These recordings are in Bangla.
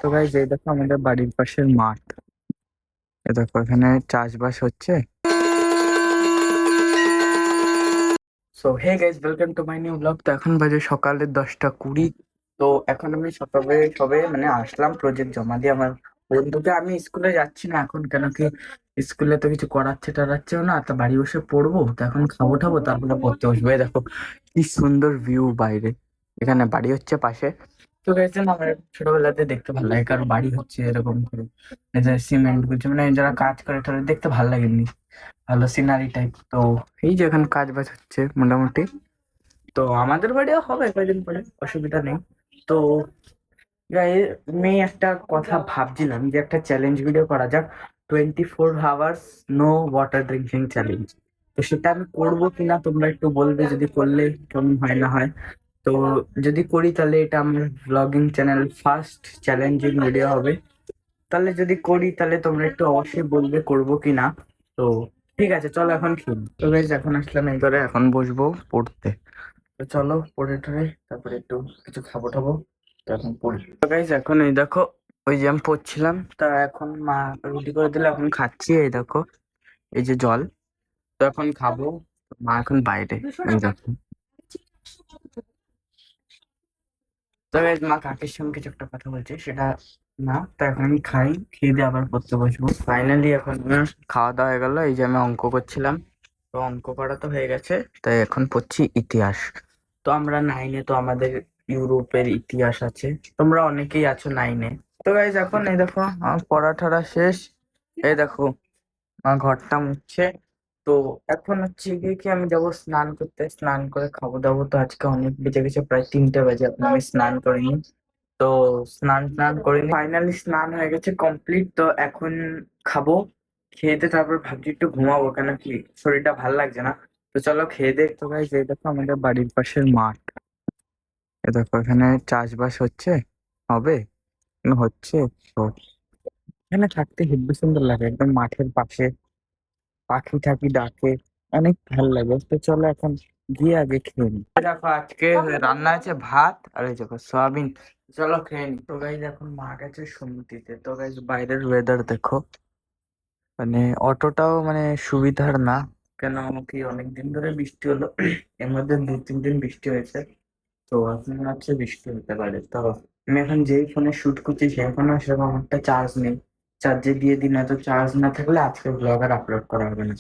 তো গাইজ এই দেখো আমাদের বাড়ির পাশের মাঠ। এ দেখো এখানে চাষবাস হচ্ছে। So hey guys, welcome to my new blog. তো এখন বাজে সকালে 10টা 20। তো এখন আমি সকালে সবে মানে আসলাম প্রজেক্ট জমা দিয়ে আমার বন্ধুকে। আমি স্কুলে যাচ্ছি না এখন, কেন কি স্কুলে তো কিছু করাচ্ছে টরাচ্ছেও না, তো বাড়ি বসে পড়বো। তো এখন খাবো ঠাবো তারপরে পড়তে বসবো। এই দেখো কি সুন্দর ভিউ বাইরে, এখানে বাড়ি হচ্ছে পাশে। তো গেছেন আমার ছোটবেলাতে দেখতে ভালো লাগে, কারণ বাড়ি হচ্ছে এরকম করে এই যে সিমেন্ট গুলো, মানে যারা কাজ করে তাদের দেখতে ভালো লাগেনি, ভালো সিনারি টাইপ। তো এই যে এখন কাজ বাজ হচ্ছে মোটামুটি। তো আমাদের বাড়িও হবে কয়েকদিন পরে, অসুবিধা নেই। তো আমি একটা কথা ভাবছিলাম যে একটা চ্যালেঞ্জ ভিডিও করা যাক, 24 hours no water drinking challenge. তো সেটা আমি করবো কিনা তোমরা একটু বলবে, যদি করলে কেমন হয় না হয়। তো যদি করি তাহলে এটা আমার blogging channel first challenging video হবে। তাহলে যদি করি তাহলে তোমরা একটু অবশ্যই বলবে করবো কি না। তো ঠিক আছে, চলো এখন খেলি। তো গাইজ এখন আসলাম এবারে, এখন বসবো পড়তে। তো চলো পড়ে টরে তারপরে একটু কিছু খাবো টাবো। তো এখন পড়ি। তো গাইজ এখন এই দেখো, ওই যে আমি পড়ছিলাম, তা এখন মা রুটি করে দিলে এখন খাচ্ছি। এই দেখো এই যে জল, তো এখন খাবো। মা এখন বাইরে, এই দেখো। তো guys, মা কাকের সঙ্গে কিছু একটা কথা বলছে, সেটা না। তো এখন আমি খাই, খেয়ে দিয়ে আবার পড়তে বসবো। ফাইনালি এখন আমার খাওয়া দাওয়া হয়ে গেল। এই যে আমি অঙ্ক করছিলাম, তো অঙ্ক করা তো হয়ে গেছে, তাই এখন পড়ছি ইতিহাস। তো আমরা 9-এ, তো আমাদের ইউরোপের ইতিহাস আছে। তোমরা অনেকেই আছো 9-এ। তো গাইজ এখন এই দেখো আমার পড়া টড়া শেষ। এই দেখো মা ঘরটা মুছছে। তো এখন হচ্ছে গিয়ে কি আমি যাবো স্নান করতে, স্নান করে খাবো দাবো। তো আজকে অনেক বেজে গেছে, প্রায় 3টে বাজে, এখন আমি স্নান করিনি। তো স্নান টান করিনি, ফাইনালি স্নান হয়ে গেছে কমপ্লিট। তো এখন খাবো, খেয়েতে তারপর ভাবছি একটু ঘুমাবো, কেন কি শরীরটা ভাল লাগছে না। তো চলো খেয়ে দে। তো গাইস এই দেখো আমাদের বাড়ির পাশের মাঠ। এ দেখো এখানে চাষবাস হচ্ছে, হবে হচ্ছে। তো এখানে থাকতে হেব্বি সুন্দর লাগে, একদম মাঠের পাশে পাখি টাখি ডাকে, অনেক ভালো লাগে। তো চলো এখন গিয়ে আগে খেয়ে নি। দেখো আজকে রান্না আছে ভাত আর এই দেখো সয়াবিন। চলো খেয়ে নি। তো গাইজ এখন মা গেছে সমিতিতে। তো গাইজ বাইরের ওয়েদার দেখো, মানে অতটাও মানে সুবিধার না। কেন কি অনেকদিন ধরে বৃষ্টি হলো, এর মধ্যে 2-3 দিন বৃষ্টি হয়েছে। তো এখন মনে হচ্ছে বৃষ্টি হতে পারে। তো আমি এখন যেই ফোনে শুট করছি সেই ফোনে সেরকম একটা চার্জ নেই, চার্জে দিয়ে দিই, না তো চার্জ না থাকলে আজকে ব্লগ আর আপলোড করা হবে না।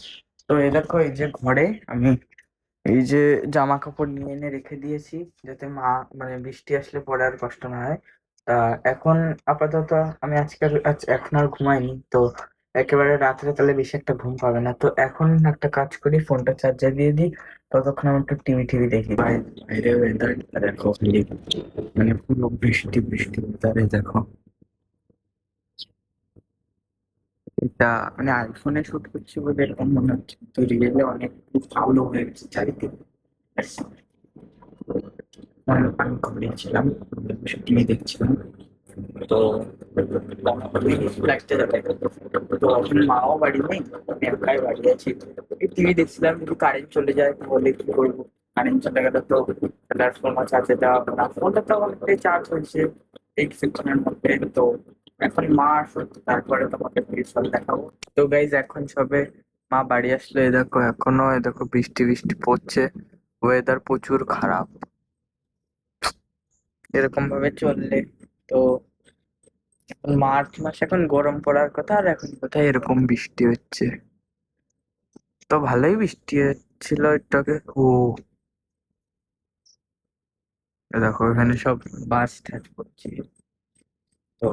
তো এই দেখো এই যে ঘরে আমি এই যে জামা কাপড় নিয়ে এনে রেখে দিয়েছি, যাতে মা মানে বৃষ্টি আসলে পরে আর কষ্ট না হয়। তা এখন আপাতত আমি এখন আর ঘুমাইনি তো, একেবারে রাত্রে তাহলে বেশি একটা ঘুম পাবে না। তো এখন একটা কাজ করি, ফোনটা চার্জে দিয়ে দিই, ততক্ষণ আমি একটু টিভি টিভি দেখি। বাইরে ওয়েদার দেখো খালি, মানে পুরো বৃষ্টি বৃষ্টি ওয়েদারে দেখো। এটা মানে আইফোনে শুট করছি বলে এরকম মনে হচ্ছে, তো রিয়েলে অনেক ভালো হয়ে গেছে চারিদিকে। আমি ঘুমিয়েছিলাম, টিভি দেখছিলাম। তো লাগতে যাবে। তো এখন মাও বাড়ি নেই, আমি একাই বাড়ি আছি। টিভি দেখছিলাম, কিন্তু কারেন্ট চলে যায়, তাহলে কি করবো? কারেন্ট চলে গেলে তো ফোন চার্জে দেওয়া হবে না। ফোনটা তো অনেকটাই চার্জ হয়েছে এই কিছুক্ষণের মধ্যে। তো এখন মা আসুক, তারপরে তোমাকে ভিডিও দেখাবো। তো গাইজ এখন সবে মা বাড়ি আসলো। এই দেখো এখনো এই দেখো বৃষ্টি বৃষ্টি পড়ছে, ওয়েদার প্রচুর খারাপ। এরকম ভাবে চললে তো এখন মার্চ মাস, এখন গরম পড়ার কথা, আর এখন কোথায় এরকম বৃষ্টি হচ্ছে। তো ভালোই বৃষ্টি হচ্ছিল একটু আগে। ও এ দেখো এখানে সব বাস টাস করছে। তো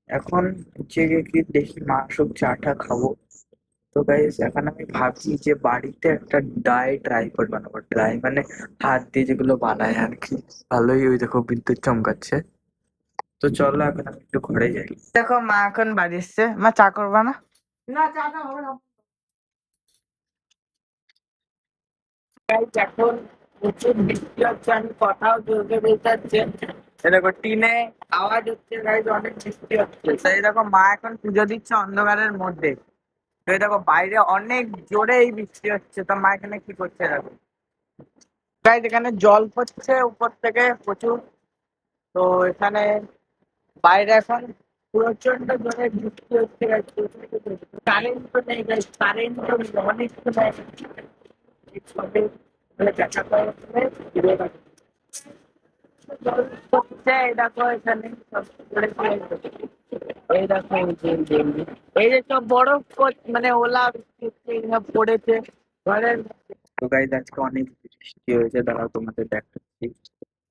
এখন হচ্ছে গিয়ে কি দেখি মা সব চা টা খাবো। তো গাইস এখন আমি ভাবছি যে বাড়িতে একটা ডাই ট্রাই করে বানাবো। ড্রাই মানে হাত দিয়ে যেগুলো বানায় আর কি। ভালোই, ওই দেখো বিদ্যুৎ চমকাচ্ছে। তো চলো এখন আমি একটু ঘরে যাই। দেখো মা এখন বাড়ি এসছে, মা চা করবা না? না চাটা হবে না। Guys, এখন প্রচুর বৃষ্টি হচ্ছে, আমি কথাও জোরে বলতে পারছি। এই দেখো টিনে আওয়াজ হচ্ছে, গাইজ অনেক বৃষ্টি হচ্ছে। সেই দেখো মা এখন পুজো দিচ্ছে অন্ধকারের মধ্যে। তো এই দেখো বাইরে অনেক জোরে এই বৃষ্টি হচ্ছে, তো মা এখানে কি করছে দেখো। গাইজ এখানে জল পড়ছে উপর থেকে প্রচুর। তো এখানে বাইরে এখন প্রচন্ড জোরে বৃষ্টি হচ্ছে guys, কারেন্ট তো নেই guys, কারেন্ট তো অনেক সময় সবে মানে দেখা করে ফিরে গেছে। এই দেখো এখানে সব পড়েছে। এই দেখো এই যে সব বরফ মানে ওলা বৃষ্টি এগুলো পড়েছে ঘরের মধ্যে। তো গাইজ আজকে অনেক বৃষ্টি হয়েছে, দাঁড়াও তোমাদের দেখাচ্ছি।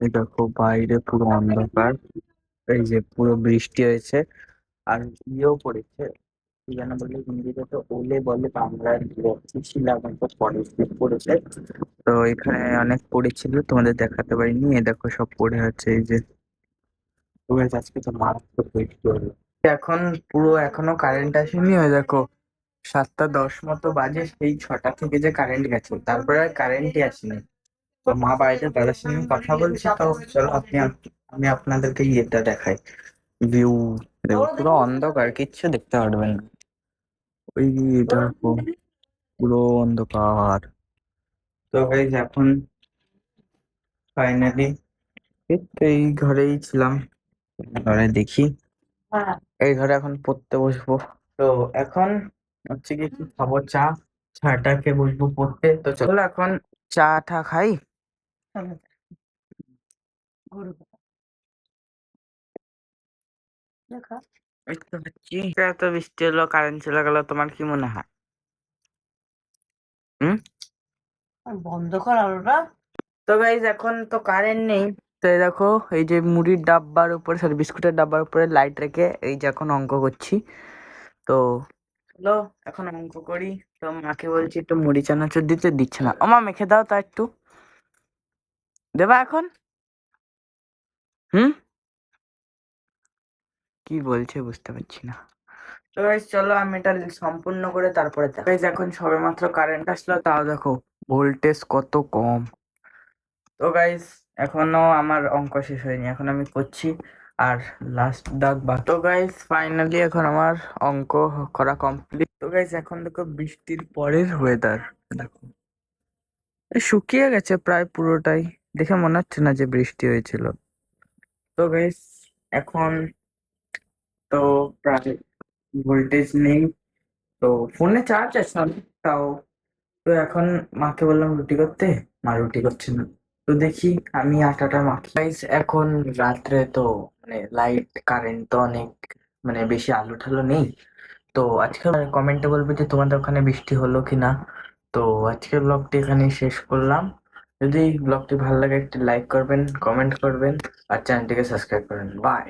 এই দেখো বাইরে পুরো অন্ধকার, এই যে পুরো বৃষ্টি হয়েছে আর ইয়েও পড়েছে, কি যেন বলে হিন্দিতে, তো ওলে বলে বাংলার শিলাবন্ত পরের পড়েছে। তো এখানে অনেক পড়েছিল, তোমাদের দেখাতে পারিনি, এ দেখো সব পড়ে আছে এই যে। তো guys, আজকে তো মারাত্মক বৃষ্টি হলো। এখন পুরো এখনো কারেন্ট আসেনি, ওই দেখো 7:10 মতো বাজে, সেই 6টা থেকে যে কারেন্ট গেছে, তারপরে আর কারেন্টই আসেনি। তো মা বাইরে দাদার সঙ্গে কথা বলছে, তো চলো আমি আপনাদেরকে ইয়েটা দেখাই, ভিউ। দেখো পুরো অন্ধকার, কিচ্ছু দেখতে পারবেন না, ওই দেখো পুরো অন্ধকার। তো গাইজ এখন ফাইনালি এই ঘরেই ছিলাম, ঘরে দেখি, এই ঘরে এখন পড়তে বসবো। তো এখন হচ্ছে কি কি খাবো, চাটা খেয়ে বসবো পড়তে। তো চলো এখন চা খাই। এই তো খাচ্ছি। এত বৃষ্টি হলো, কারেন্ট চলে গেল, তোমার কি মনে হয়? হুম, বন্ধ কর আলোটা। তো গাইজ এখন তো কারেন্ট নেই, তো এই দেখো এই যে মুড়ির ডাব্বার উপরে, সরি বিস্কুটের ডাব্বার উপরে লাইট রেখে এই যে এখন অঙ্ক করছি। তো চলো এখন অঙ্ক করি। তো মাকে বলছি একটু মুড়ি চানাচুর দিতে, দিচ্ছে না। ও মা মেখে দাও তা একটু, দেবা এখন? হুম, কি বলছে বুঝতে পারছি না। তো গাইজ চলো আমি এটা সম্পূর্ণ করে তারপরে দেখো। গাইজ এখন সবে মাত্র কারেন্ট আসলো, তাও দেখো ভোল্টেজ কত কম। তো গাইজ এখনো আমার অঙ্ক শেষ হয়নি, এখন আমি করছি আর লাস্ট দাগ বাকি। তো গাইজ ফাইনালি এখন আমার অঙ্ক করা কমপ্লিট। তো গাইজ এখন দেখো বৃষ্টির পরের ওয়েদার, দেখো শুকিয়ে গেছে প্রায় পুরোটাই, দেখে মনে হচ্ছে না যে বৃষ্টি হয়েছিল। তো গাইজ এখন তো প্রায় ভোল্টেজ নেই, তো ফোনে চার্জ আছে অনেক, তাও। তো এখন মাকে বললাম রুটি করতে, মা রুটি করছে না। তো দেখি আমি আটাটা মাখি। Guys, এখন রাত্রে তো মানে লাইট কারেন্ট তো অনেক, মানে বেশি আলো ঠালো নেই। তো আজকে কমেন্টে বলবে যে তোমাদের ওখানে বৃষ্টি হলো কিনা। তো আজকের ব্লগটি এখানেই শেষ করলাম। যদি ব্লগটি ভালো লাগে একটি লাইক করবেন, কমেন্ট করবেন আর চ্যানেলটিকে সাবস্ক্রাইব করবেন। বাই।